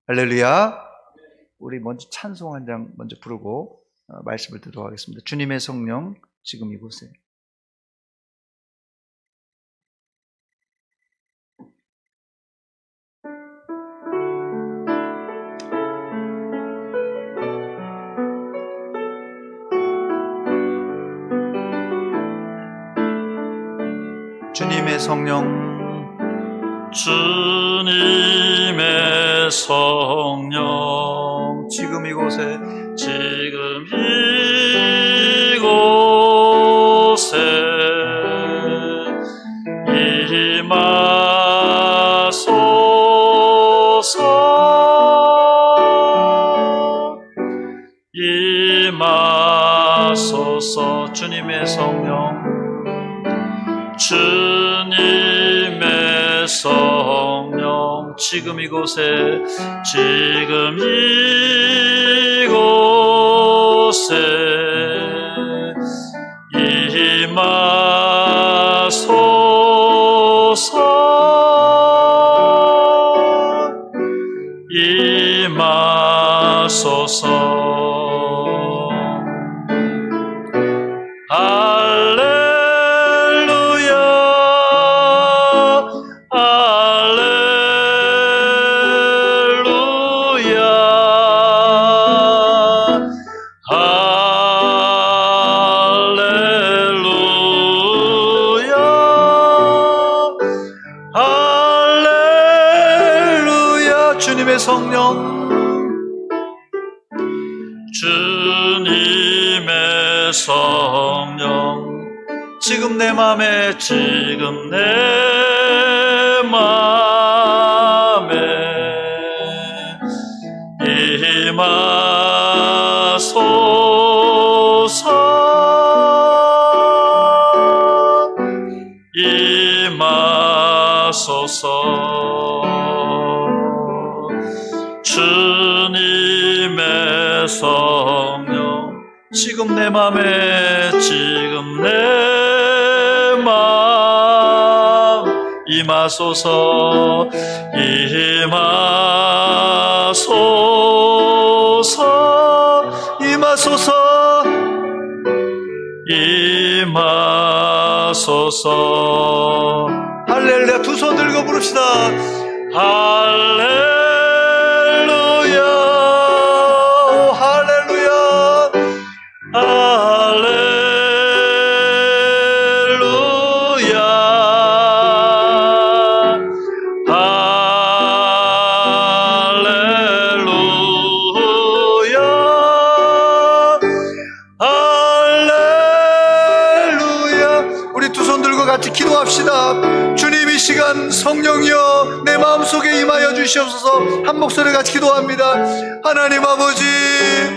할렐루야. 우리 먼저 찬송 한 장 먼저 부르고 말씀을 듣도록 하겠습니다. 주님의 성령 지금 이곳에. 주님의 성령, 주님의 성령 지금 이곳에, 지금 이곳에 임하소서. 주님의 성령, 주님의 성령 지금 이곳에, 지금 이곳에 임하소서. 주님의 성령, 주님의 성령 지금 내 맘에, 지금 내 맘에 임하소서. 주님의 성령 지금 내 맘에, 지금 내 맘 임하소서. 임하소서. 임하소서. 임하소서. 할렐루야. 두 손 들고 부릅시다. 할렐루야. 같이 기도합시다. 주님, 이 시간 성령이여 내 마음속에 임하여 주시옵소서. 한 목소리 같이 기도합니다. 하나님 아버지,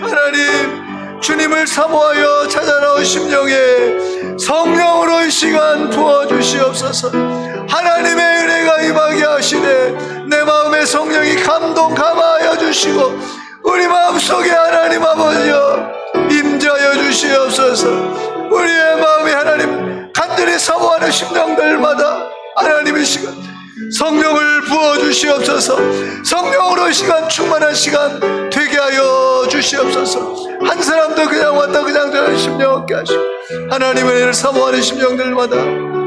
하나님, 주님을 사모하여 찾아 나온 심령에 성령으로 이 시간 부어주시옵소서. 하나님의 은혜가 임하게 하시되 내 마음에 성령이 감동 감화하여 주시고 우리 마음속에 하나님 아버지여 임재하여 주시옵소서. 우리의 마음이 하나님 간절히 사모하는 심령들마다 하나님의 시간 성령을 부어주시옵소서. 성령으로 이 시간 충만한 시간 되게 하여 주시옵소서. 한 사람도 그냥 왔다 그냥 저런 심령 없게 하시고 하나님의 은혜를 사모하는 심령들마다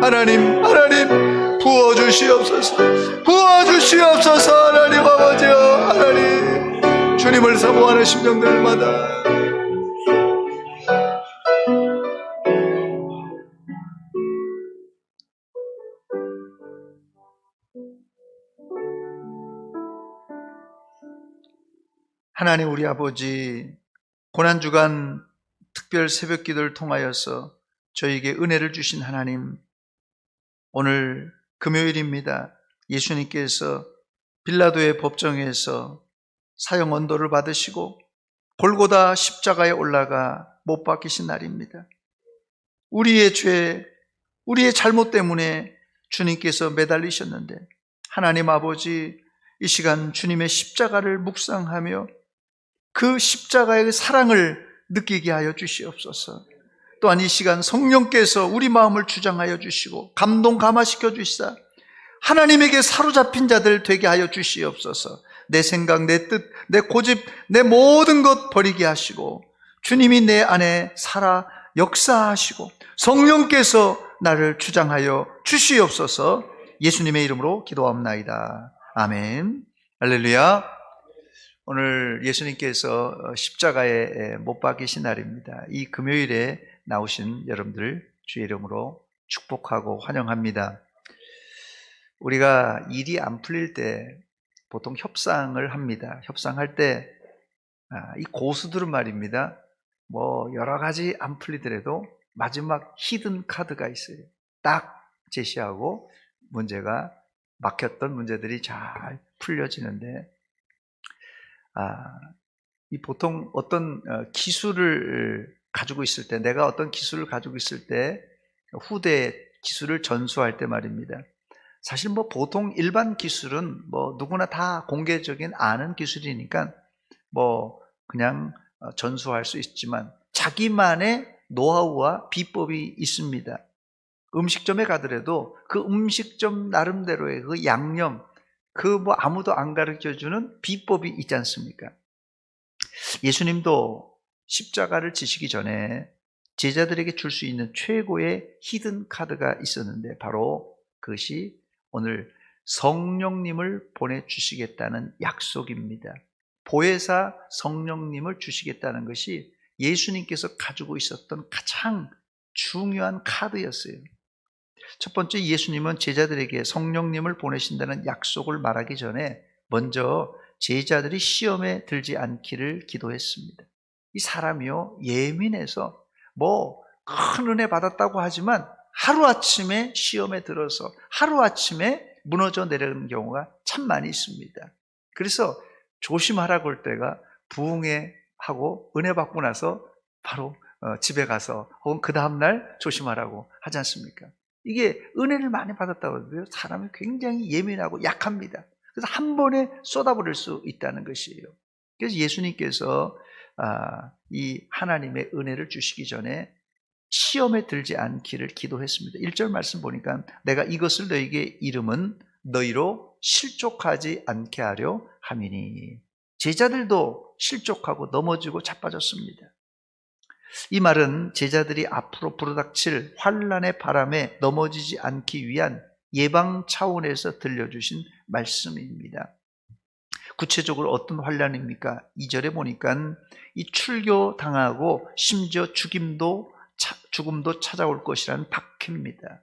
하나님 부어주시옵소서. 부어주시옵소서. 하나님 아버지여, 하나님 주님을 사모하는 심령들마다 하나님 우리 아버지, 고난주간 특별 새벽기도를 통하여서 저에게 은혜를 주신 하나님, 오늘 금요일입니다. 예수님께서 빌라도의 법정에서 사형 언도를 받으시고 골고다 십자가에 올라가 못 박히신 날입니다. 우리의 죄, 우리의 잘못 때문에 주님께서 매달리셨는데 하나님 아버지, 이 시간 주님의 십자가를 묵상하며 그 십자가의 사랑을 느끼게 하여 주시옵소서. 또한 이 시간 성령께서 우리 마음을 주장하여 주시고 감동 감화시켜 주시사 하나님에게 사로잡힌 자들 되게 하여 주시옵소서. 내 생각, 내 뜻, 내 고집, 내 모든 것 버리게 하시고 주님이 내 안에 살아 역사하시고 성령께서 나를 주장하여 주시옵소서. 예수님의 이름으로 기도합나이다. 아멘. 할렐루야. 오늘 예수님께서 십자가에 못 박히신 날입니다. 이 금요일에 나오신 여러분들 주의 이름으로 축복하고 환영합니다. 우리가 일이 안 풀릴 때 보통 협상을 합니다. 협상할 때 이 고수들은 말입니다. 뭐 여러 가지 안 풀리더라도 마지막 히든 카드가 있어요. 딱 제시하고 문제가 막혔던 문제들이 잘 풀려지는데 이 보통 어떤 기술을 가지고 있을 때, 내가 어떤 기술을 가지고 있을 때 후대 기술을 전수할 때 말입니다. 사실 뭐 보통 일반 기술은 뭐 누구나 다 공개적인 아는 기술이니까 뭐 그냥 전수할 수 있지만 자기만의 노하우와 비법이 있습니다. 음식점에 가더라도 그 음식점 나름대로의 그 양념, 그 뭐 아무도 안 가르쳐주는 비법이 있지 않습니까? 예수님도 십자가를 지시기 전에 제자들에게 줄 수 있는 최고의 히든 카드가 있었는데 바로 그것이 오늘 성령님을 보내주시겠다는 약속입니다. 보혜사 성령님을 주시겠다는 것이 예수님께서 가지고 있었던 가장 중요한 카드였어요. 첫 번째, 예수님은 제자들에게 성령님을 보내신다는 약속을 말하기 전에 먼저 제자들이 시험에 들지 않기를 기도했습니다. 이 사람이요, 예민해서 뭐 큰 은혜 받았다고 하지만 하루아침에 시험에 들어서 하루아침에 무너져 내려가는 경우가 참 많이 있습니다. 그래서 조심하라고 할 때가 부흥회 하고 은혜 받고 나서 바로 집에 가서 혹은 그 다음날 조심하라고 하지 않습니까? 이게 은혜를 많이 받았다고 해도 사람이 굉장히 예민하고 약합니다. 그래서 한 번에 쏟아버릴 수 있다는 것이에요. 그래서 예수님께서 이 하나님의 은혜를 주시기 전에 시험에 들지 않기를 기도했습니다. 1절 말씀 보니까 내가 이것을 너에게 이름은 너희로 실족하지 않게 하려 함이니. 제자들도 실족하고 넘어지고 자빠졌습니다. 이 말은 제자들이 앞으로 불어닥칠 환난의 바람에 넘어지지 않기 위한 예방 차원에서 들려주신 말씀입니다. 구체적으로 어떤 환난입니까? 2절에 보니까 이 출교당하고 심지어 죽음도 찾아올 것이라는 박해입니다.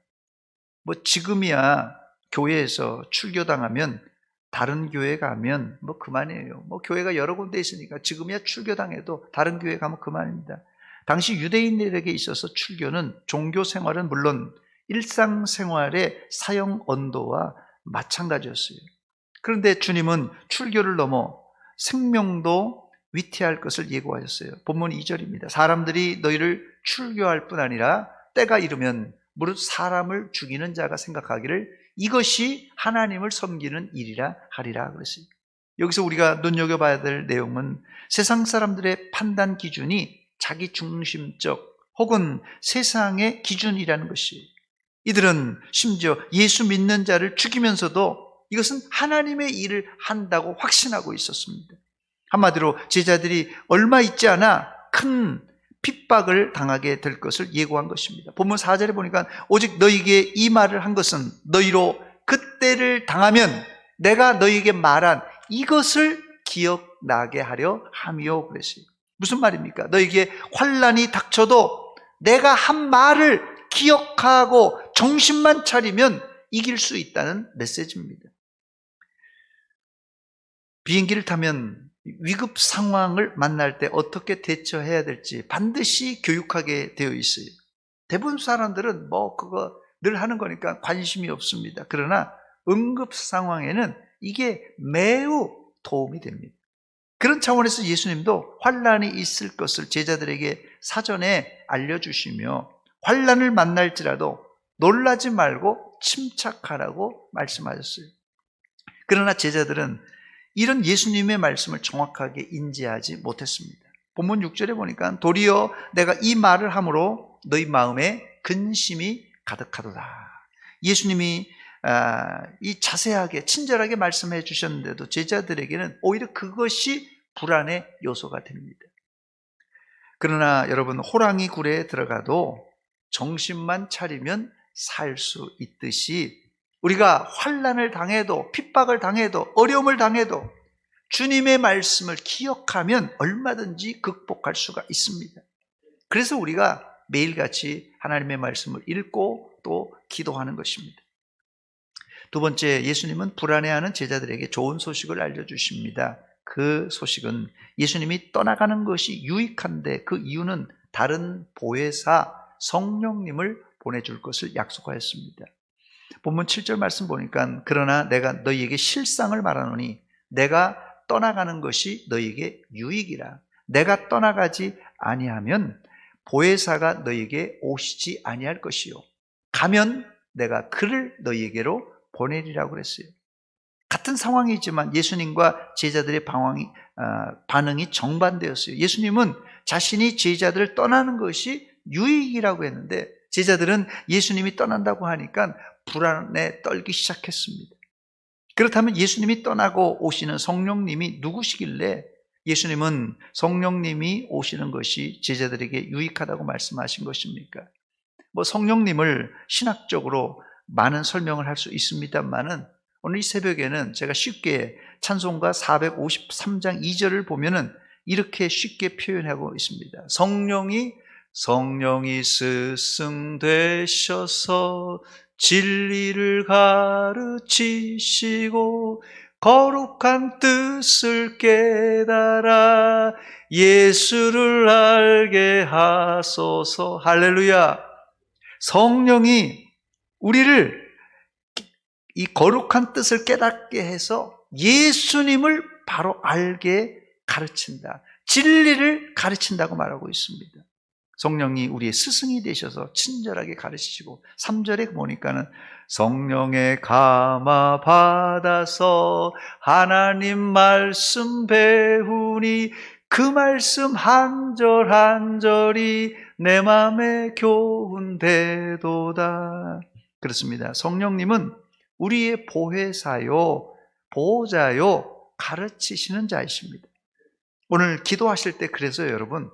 뭐 지금이야 교회에서 출교당하면 다른 교회 가면 뭐 그만이에요. 뭐 교회가 여러 군데 있으니까 지금이야 출교당해도 다른 교회 가면 그만입니다. 당시 유대인들에게 있어서 출교는 종교 생활은 물론 일상생활의 사형 언도와 마찬가지였어요. 그런데 주님은 출교를 넘어 생명도 위태할 것을 예고하셨어요. 본문 2절입니다. 사람들이 너희를 출교할 뿐 아니라 때가 이르면 무릇 사람을 죽이는 자가 생각하기를 이것이 하나님을 섬기는 일이라 하리라 그랬어요. 여기서 우리가 눈여겨봐야 될 내용은 세상 사람들의 판단 기준이 자기 중심적 혹은 세상의 기준이라는 것이에요. 이들은 심지어 예수 믿는 자를 죽이면서도 이것은 하나님의 일을 한다고 확신하고 있었습니다. 한마디로 제자들이 얼마 있지 않아 큰 핍박을 당하게 될 것을 예고한 것입니다. 본문 4절에 보니까 오직 너희에게 이 말을 한 것은 너희로 그때를 당하면 내가 너희에게 말한 이것을 기억나게 하려 함이요 그랬어요. 무슨 말입니까? 너희에게 환난이 닥쳐도 내가 한 말을 기억하고 정신만 차리면 이길 수 있다는 메시지입니다. 비행기를 타면 위급 상황을 만날 때 어떻게 대처해야 될지 반드시 교육하게 되어 있어요. 대부분 사람들은 뭐 그거 늘 하는 거니까 관심이 없습니다. 그러나 응급 상황에는 이게 매우 도움이 됩니다. 그런 차원에서 예수님도 환난이 있을 것을 제자들에게 사전에 알려주시며 환난을 만날지라도 놀라지 말고 침착하라고 말씀하셨어요. 그러나 제자들은 이런 예수님의 말씀을 정확하게 인지하지 못했습니다. 본문 6절에 보니까 도리어 내가 이 말을 함으로 너희 마음에 근심이 가득하도다. 예수님이 이 자세하게 친절하게 말씀해 주셨는데도 제자들에게는 오히려 그것이 불안의 요소가 됩니다. 그러나 여러분, 호랑이 굴에 들어가도 정신만 차리면 살 수 있듯이 우리가 환난을 당해도 핍박을 당해도 어려움을 당해도 주님의 말씀을 기억하면 얼마든지 극복할 수가 있습니다. 그래서 우리가 매일같이 하나님의 말씀을 읽고 또 기도하는 것입니다. 두 번째, 예수님은 불안해하는 제자들에게 좋은 소식을 알려주십니다. 그 소식은 예수님이 떠나가는 것이 유익한데 그 이유는 다른 보혜사 성령님을 보내줄 것을 약속하였습니다. 본문 7절 말씀 보니까 그러나 내가 너희에게 실상을 말하노니 내가 떠나가는 것이 너희에게 유익이라. 내가 떠나가지 아니하면 보혜사가 너희에게 오시지 아니할 것이요 가면 내가 그를 너희에게로 보내리라고 그랬어요. 같은 상황이지만 예수님과 제자들의 반응이 정반대였어요. 예수님은 자신이 제자들을 떠나는 것이 유익이라고 했는데 제자들은 예수님이 떠난다고 하니까 불안에 떨기 시작했습니다. 그렇다면 예수님이 떠나고 오시는 성령님이 누구시길래 예수님은 성령님이 오시는 것이 제자들에게 유익하다고 말씀하신 것입니까? 성령님을 신학적으로 많은 설명을 할 수 있습니다만은 오늘 이 새벽에는 제가 쉽게 찬송가 453장 2절을 보면은 이렇게 쉽게 표현하고 있습니다. 성령이 스승되셔서 진리를 가르치시고 거룩한 뜻을 깨달아 예수를 알게 하소서. 할렐루야. 성령이 우리를 이 거룩한 뜻을 깨닫게 해서 예수님을 바로 알게 가르친다. 진리를 가르친다고 말하고 있습니다. 성령이 우리의 스승이 되셔서 친절하게 가르치시고 3절에 보니까는 성령의 감화 받아서 하나님 말씀 배우니 그 말씀 한 절 한 절이 내 마음에 교훈되도다. 그렇습니다. 성령님은 우리의 보혜사요, 보호자요, 가르치시는 자이십니다. 오늘 기도하실 때 그래서 여러분의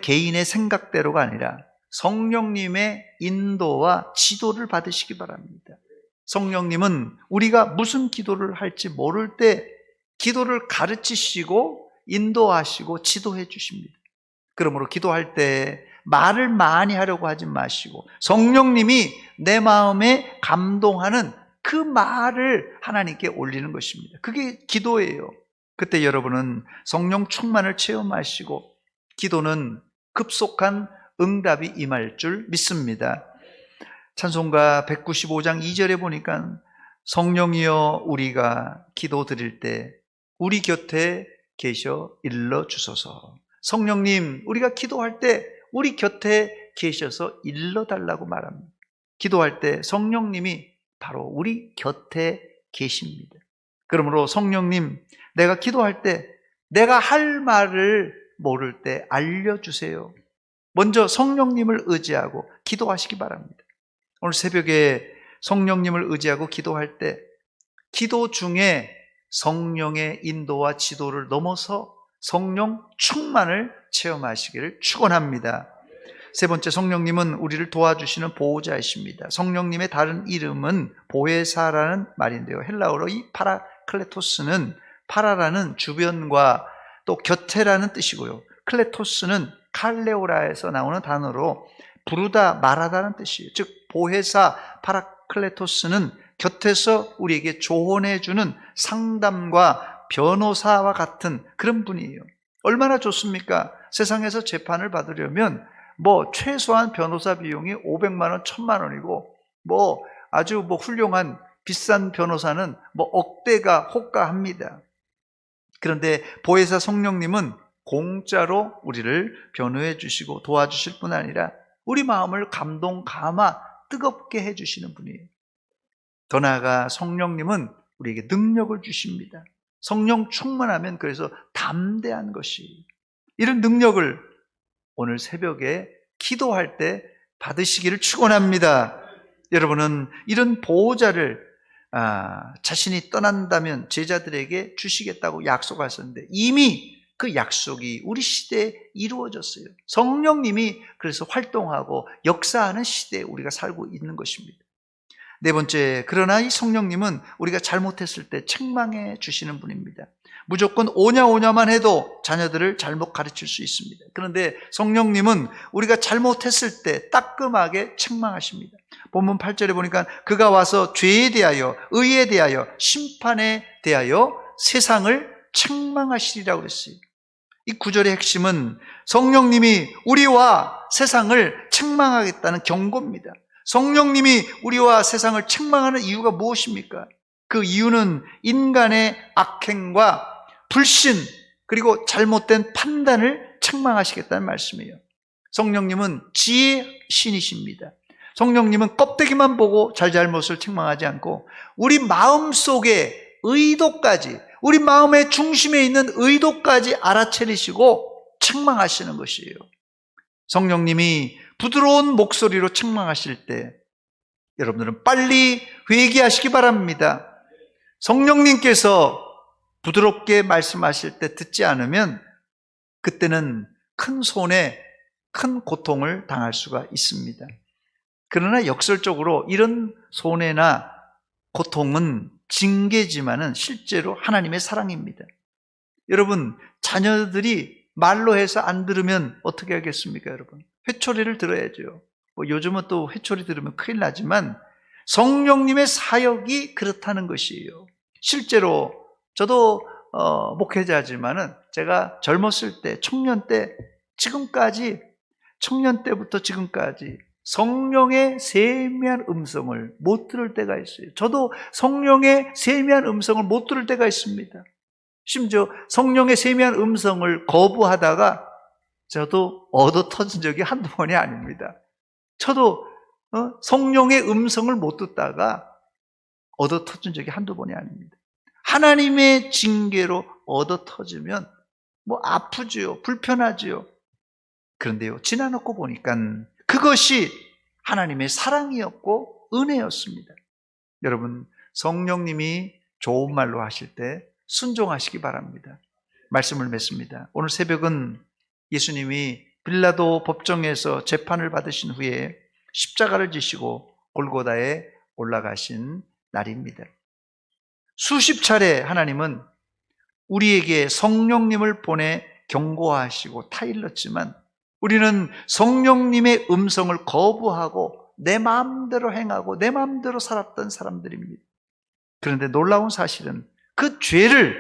개인의 생각대로가 아니라 성령님의 인도와 지도를 받으시기 바랍니다. 성령님은 우리가 무슨 기도를 할지 모를 때 기도를 가르치시고 인도하시고 지도해 주십니다. 그러므로 기도할 때 말을 많이 하려고 하지 마시고 성령님이 내 마음에 감동하는 그 말을 하나님께 올리는 것입니다. 그게 기도예요. 그때 여러분은 성령 충만을 체험하시고 기도는 급속한 응답이 임할 줄 믿습니다. 찬송가 195장 2절에 보니까 성령이여 우리가 기도 드릴 때 우리 곁에 계셔 일러주소서. 성령님, 우리가 기도할 때 우리 곁에 계셔서 일러달라고 말합니다. 기도할 때 성령님이 바로 우리 곁에 계십니다. 그러므로 성령님, 내가 기도할 때 내가 할 말을 모를 때 알려주세요. 먼저 성령님을 의지하고 기도하시기 바랍니다. 오늘 새벽에 성령님을 의지하고 기도할 때 기도 중에 성령의 인도와 지도를 넘어서 성령 충만을 체험하시기를 축원합니다. 세 번째, 성령님은 우리를 도와주시는 보호자이십니다. 성령님의 다른 이름은 보혜사라는 말인데요. 헬라어로 이 파라클레토스는 파라라는 주변과 또 곁에라는 뜻이고요. 클레토스는 칼레오라에서 나오는 단어로 부르다 말하다는 뜻이에요. 즉 보혜사 파라클레토스는 곁에서 우리에게 조언해 주는 상담과 변호사와 같은 그런 분이에요. 얼마나 좋습니까? 세상에서 재판을 받으려면 최소한 변호사 비용이 500만 원, 1000만 원이고 아주 훌륭한 비싼 변호사는 억대가 호가합니다. 그런데 보혜사 성령님은 공짜로 우리를 변호해 주시고 도와주실 뿐 아니라 우리 마음을 감동, 감화, 뜨겁게 해주시는 분이에요. 더 나아가 성령님은 우리에게 능력을 주십니다. 성령 충만하면 그래서 담대한 것이 이런 능력을 오늘 새벽에 기도할 때 받으시기를 축원합니다. 여러분은 이런 보호자를 자신이 떠난다면 제자들에게 주시겠다고 약속하셨는데 이미 그 약속이 우리 시대에 이루어졌어요. 성령님이 그래서 활동하고 역사하는 시대에 우리가 살고 있는 것입니다. 네 번째, 그러나 이 성령님은 우리가 잘못했을 때 책망해 주시는 분입니다. 무조건 오냐오냐만 해도 자녀들을 잘못 가르칠 수 있습니다. 그런데 성령님은 우리가 잘못했을 때 따끔하게 책망하십니다. 본문 8절에 보니까 그가 와서 죄에 대하여, 의에 대하여, 심판에 대하여 세상을 책망하시리라고 그랬어요. 이 구절의 핵심은 성령님이 우리와 세상을 책망하겠다는 경고입니다. 성령님이 우리와 세상을 책망하는 이유가 무엇입니까? 그 이유는 인간의 악행과 불신 그리고 잘못된 판단을 책망하시겠다는 말씀이에요. 성령님은 지혜의 신이십니다. 성령님은 껍데기만 보고 잘잘못을 책망하지 않고 우리 마음속의 의도까지, 우리 마음의 중심에 있는 의도까지 알아차리시고 책망하시는 것이에요. 성령님이 부드러운 목소리로 책망하실 때 여러분들은 빨리 회개하시기 바랍니다. 성령님께서 부드럽게 말씀하실 때 듣지 않으면 그때는 큰 손해, 큰 고통을 당할 수가 있습니다. 그러나 역설적으로 이런 손해나 고통은 징계지만은 실제로 하나님의 사랑입니다. 여러분, 자녀들이 말로 해서 안 들으면 어떻게 하겠습니까, 여러분? 회초리를 들어야죠. 요즘은 또 회초리 들으면 큰일 나지만 성령님의 사역이 그렇다는 것이에요. 실제로 저도 목회자지만은 제가 젊었을 때, 청년 때부터 지금까지 성령의 세미한 음성을 못 들을 때가 있어요. 저도 성령의 세미한 음성을 못 들을 때가 있습니다. 심지어 성령의 세미한 음성을 거부하다가 저도 얻어 터진 적이 한두 번이 아닙니다. 저도 성령의 음성을 못 듣다가 얻어 터진 적이 한두 번이 아닙니다. 하나님의 징계로 얻어 터지면 아프지요, 불편하지요. 그런데요, 지나놓고 보니까 그것이 하나님의 사랑이었고 은혜였습니다. 여러분, 성령님이 좋은 말로 하실 때 순종하시기 바랍니다. 말씀을 맺습니다. 오늘 새벽은 예수님이 빌라도 법정에서 재판을 받으신 후에 십자가를 지시고 골고다에 올라가신 날입니다. 수십 차례 하나님은 우리에게 성령님을 보내 경고하시고 타일렀지만 우리는 성령님의 음성을 거부하고 내 마음대로 행하고 내 마음대로 살았던 사람들입니다. 그런데 놀라운 사실은 그 죄를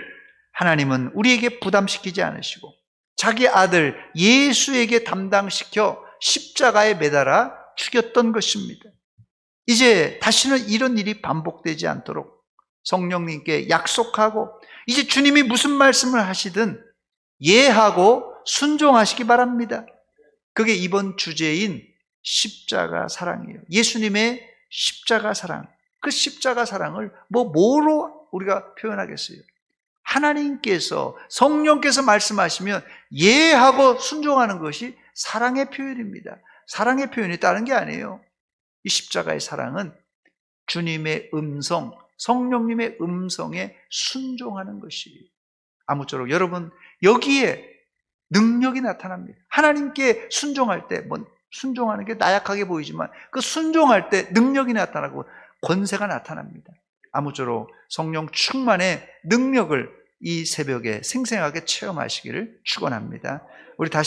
하나님은 우리에게 부담시키지 않으시고 자기 아들 예수에게 담당시켜 십자가에 매달아 죽였던 것입니다. 이제 다시는 이런 일이 반복되지 않도록 성령님께 약속하고 이제 주님이 무슨 말씀을 하시든 예하고 순종하시기 바랍니다. 그게 이번 주제인 십자가 사랑이에요. 예수님의 십자가 사랑. 그 십자가 사랑을 뭐로 우리가 표현하겠어요? 하나님께서, 성령께서 말씀하시면 예하고 순종하는 것이 사랑의 표현입니다. 사랑의 표현이 다른 게 아니에요. 이 십자가의 사랑은 주님의 음성, 성령님의 음성에 순종하는 것이에요. 아무쪼록 여러분, 여기에 능력이 나타납니다. 하나님께 순종할 때, 순종하는 게 나약하게 보이지만 그 순종할 때 능력이 나타나고 권세가 나타납니다. 아무쪼록 성령 충만의 능력을 이 새벽에 생생하게 체험하시기를 축원합니다. 우리 다시